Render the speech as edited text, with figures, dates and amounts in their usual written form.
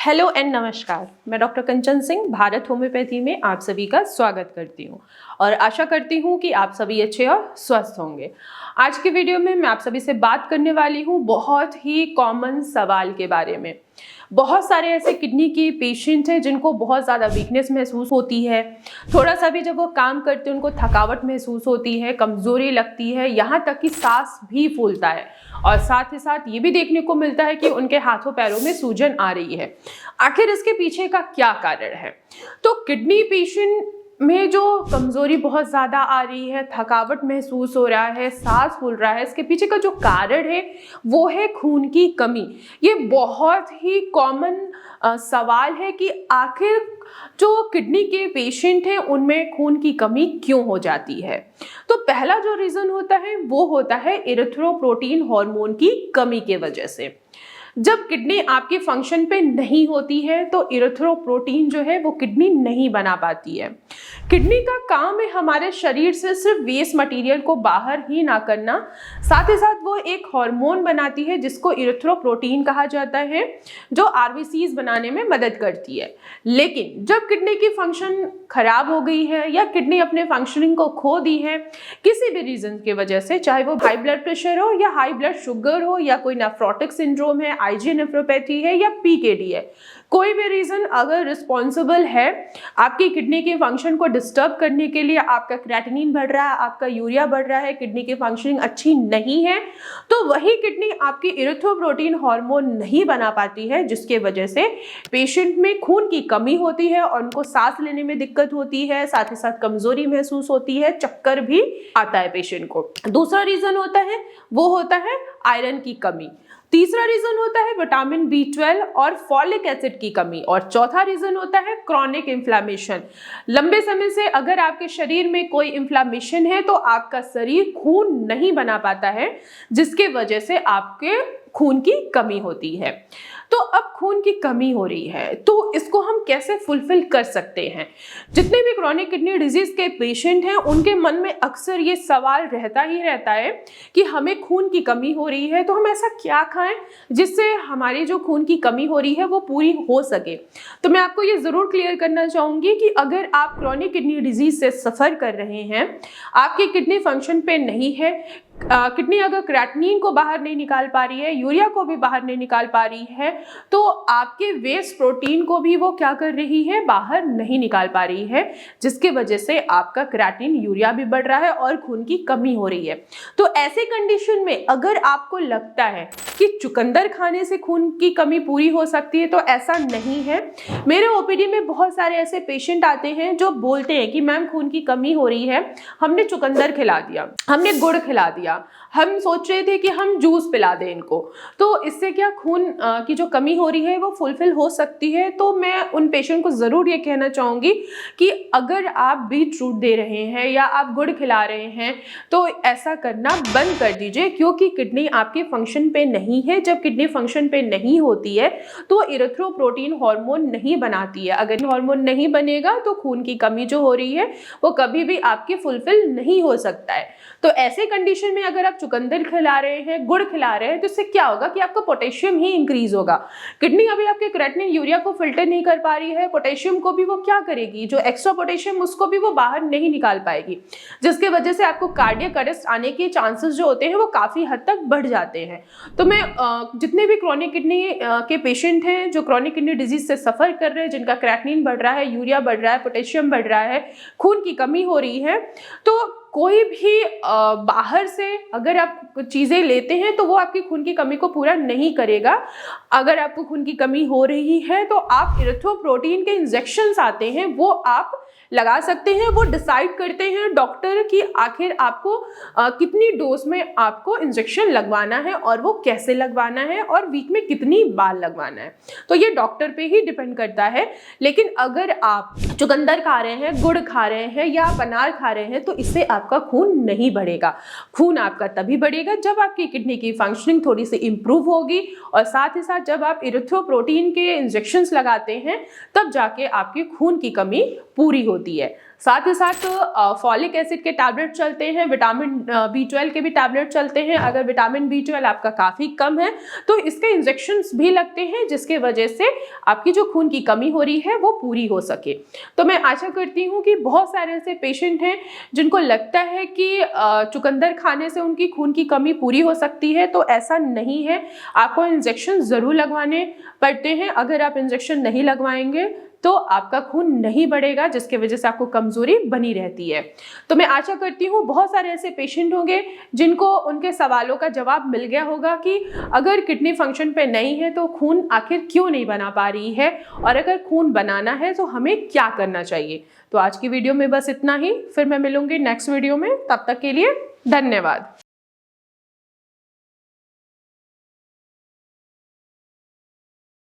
Hello and नमस्कार। मैं doctor कंचन Singh Bharat homeopathy में आप सभी का स्वागत करती हूँ और आशा करती हूँ कि आप सभी अच्छे और स्वस्थ होंगे। आज की वीडियो में मैं आप सभी से बात करने वाली हूँ बहुत ही कॉमन सवाल के बारे में। बहुत सारे ऐसे किडनी के पेशेंट हैं जिनको बहुत ज़्यादा वीकनेस महसूस होती है, थोड़ा सा भी जब वो काम करते हैं उनको थकावट महसूस होती है, कमज़ोरी लगती है, यहाँ तक कि सांस भी फूलता है और साथ ही साथ ये भी देखने को मिलता है कि उनके हाथों पैरों में सूजन आ रही है। आखिर इसके पीछे का क्या कारण है? तो किडनी पेशेंट में जो कमजोरी बहुत ज़्यादा आ रही है, थकावट महसूस हो रहा है, सांस फूल रहा है, इसके पीछे का जो कारण है वो है खून की कमी। ये बहुत ही कॉमन सवाल है कि आखिर जो किडनी के पेशेंट हैं उनमें खून की कमी क्यों हो जाती है। तो पहला जो रीज़न होता है वो होता है इरिथ्रोपोइटिन हार्मोन की कमी के वजह से। जब किडनी आपकी फंक्शन पे नहीं होती है तो इरिथ्रोपोइटिन जो है वो किडनी नहीं बना पाती है। किडनी का काम है हमारे शरीर से सिर्फ वेस्ट मटेरियल को बाहर ही ना करना, साथ ही साथ वो एक हार्मोन बनाती है जिसको इरिथ्रोपोइटिन कहा जाता है, जो आरबीसीज बनाने में मदद करती है। लेकिन जब किडनी की फंक्शन खराब हो गई है या किडनी अपने फंक्शनिंग को खो दी है किसी भी रीजन की वजह से, चाहे वो हाई ब्लड प्रेशर हो या हाई ब्लड शुगर हो या कोई नेफ्रोटिक सिंड्रोम है, आईजी नेफ्रोपैथी है या पीकेडी है, कोई भी रीजन अगर रिस्पॉन्सिबल है आपकी किडनी के फंक्शन को डिस्टर्ब करने के लिए, आपका क्रेटिनिन बढ़ रहा है, आपका यूरिया बढ़ रहा है, किडनी की फंक्शनिंग अच्छी नहीं है, तो वही किडनी आपकी इरिथ्रोपोइटिन हार्मोन नहीं बना पाती है, जिसके वजह से पेशेंट में खून की कमी होती है और उनको सांस लेने में दिक्कत होती है, साथ ही साथ कमजोरी महसूस होती है, चक्कर भी आता है पेशेंट को। दूसरा रीजन होता है वो होता है आयरन की कमी। तीसरा रीजन होता है विटामिन B12 और फॉलिक एसिड की कमी और चौथा रीजन होता है क्रॉनिक इन्फ्लेमेशन। लंबे समय से अगर आपके शरीर में कोई इन्फ्लेमेशन है तो आपका शरीर खून नहीं बना पाता है, जिसके वजह से आपके खून की कमी होती है। तो अब खून की कमी हो रही है तो इसको हम कैसे फुलफिल कर सकते हैं? जितने भी क्रॉनिक किडनी डिजीज के पेशेंट हैं उनके मन में अक्सर ये सवाल रहता ही रहता है कि हमें खून की कमी हो रही है तो हम ऐसा क्या खाएं जिससे हमारी जो खून की कमी हो रही है वो पूरी हो सके। तो मैं आपको ये जरूर क्लियर करना चाहूंगी कि अगर आप क्रॉनिक किडनी डिजीज से सफर कर रहे हैं, आपकी किडनी फंक्शन पे नहीं है, किडनी अगर क्रेटिनिन को बाहर नहीं निकाल पा रही है, यूरिया को भी बाहर नहीं निकाल पा रही है, तो आपके वेस्ट प्रोटीन को भी वो क्या कर रही है, बाहर नहीं निकाल पा रही है, जिसके वजह से आपका क्रेटिनिन यूरिया भी बढ़ रहा है और खून की कमी हो रही है। तो ऐसे कंडीशन में अगर आपको लगता है कि चुकंदर खाने से खून की कमी पूरी हो सकती है तो ऐसा नहीं है। मेरे ओपीडी में बहुत सारे ऐसे पेशेंट आते हैं जो बोलते हैं कि मैम खून की कमी हो रही है, हमने चुकंदर खिला दिया, हमने गुड़ खिला दिया, हम सोच रहे थे कि हम जूस पिला दें इनको, तो इससे क्या खून की जो कमी हो रही है वो फुलफिल हो सकती है। तो मैं उन पेशेंट को ज़रूर ये कहना चाहूँगी कि अगर आप बीट रूट दे रहे हैं या आप गुड़ खिला रहे हैं तो ऐसा करना बंद कर दीजिए, क्योंकि किडनी आपके फंक्शन पे नहीं है। जब किडनी फंक्शन पे नहीं होती है तो इरिथ्रोपोइटिन हार्मोन नहीं बनाती है। अगर हार्मोन नहीं बनेगा तो खून की कमी जो हो रही है वो कभी भी आपकी फुलफिल नहीं हो सकता है। तो ऐसे कंडीशन में अगर आप चुकंदर खिला रहे हैं, गुड़ खिला रहे हैं, तो इससे क्या होगा कि आपका पोटेशियम ही इंक्रीज होगा। किडनी अभी आपके क्रेटिनिन यूरिया को फिल्टर नहीं कर पा रही है, पोटेशियम को भी वो क्या करेगी, जो एक्स्ट्रा पोटेशियम उसको भी वो बाहर नहीं निकाल पाएगी, जिसके वजह से आपको कार्डियक अरेस्ट आने के चांसेस जो होते हैं वो काफ़ी हद तक बढ़ जाते हैं। तो मैं जितने भी क्रॉनिक किडनी के पेशेंट हैं जो क्रॉनिक किडनी डिजीज से सफ़र कर रहे हैं, जिनका क्रेटिनिन बढ़ रहा है, यूरिया बढ़ रहा है, पोटेशियम बढ़ रहा है, खून की कमी हो रही है, तो कोई भी बाहर से अगर आप चीज़ें लेते हैं तो वो आपकी खून की कमी को पूरा नहीं करेगा। अगर आपको खून की कमी हो रही है तो आप इरिथ्रोपोइटिन के इंजेक्शंस आते हैं वो आप लगा सकते हैं। वो डिसाइड करते हैं डॉक्टर कि आखिर आपको कितनी डोज में आपको इंजेक्शन लगवाना है और वो कैसे लगवाना है और वीक में कितनी बार लगवाना है, तो ये डॉक्टर पे ही डिपेंड करता है। लेकिन अगर आप चुकंदर खा रहे हैं, गुड़ खा रहे हैं या आप अनार खा रहे हैं तो इससे आपका खून नहीं बढ़ेगा। खून आपका तभी बढ़ेगा जब आपकी किडनी की फंक्शनिंग थोड़ी सी इंप्रूव होगी और साथ ही साथ जब आप इरिथ्रोपोइटिन के इंजेक्शंस लगाते हैं तब जाके आपकी खून की कमी पूरी होती है। साथ ही साथ फॉलिक एसिड के टैबलेट चलते हैं, विटामिन B12 के भी टैबलेट चलते हैं। अगर विटामिन B12 आपका काफ़ी कम है तो इसके इंजेक्शंस भी लगते हैं, जिसके वजह से आपकी जो खून की कमी हो रही है वो पूरी हो सके। तो मैं आशा करती हूँ कि बहुत सारे ऐसे पेशेंट हैं जिनको लगता है कि चुकंदर खाने से उनकी खून की कमी पूरी हो सकती है, तो ऐसा नहीं है। आपको इंजेक्शन ज़रूर लगवाने पड़ते हैं। अगर आप इंजेक्शन नहीं लगवाएंगे तो आपका खून नहीं बढ़ेगा, जिसके वजह से आपको कमजोरी बनी रहती है। तो मैं आशा करती हूँ बहुत सारे ऐसे पेशेंट होंगे जिनको उनके सवालों का जवाब मिल गया होगा कि अगर किडनी फंक्शन पे नहीं है तो खून आखिर क्यों नहीं बना पा रही है, और अगर खून बनाना है तो हमें क्या करना चाहिए। तो आज की वीडियो में बस इतना ही, फिर मैं मिलूंगी नेक्स्ट वीडियो में। तब तक के लिए धन्यवाद।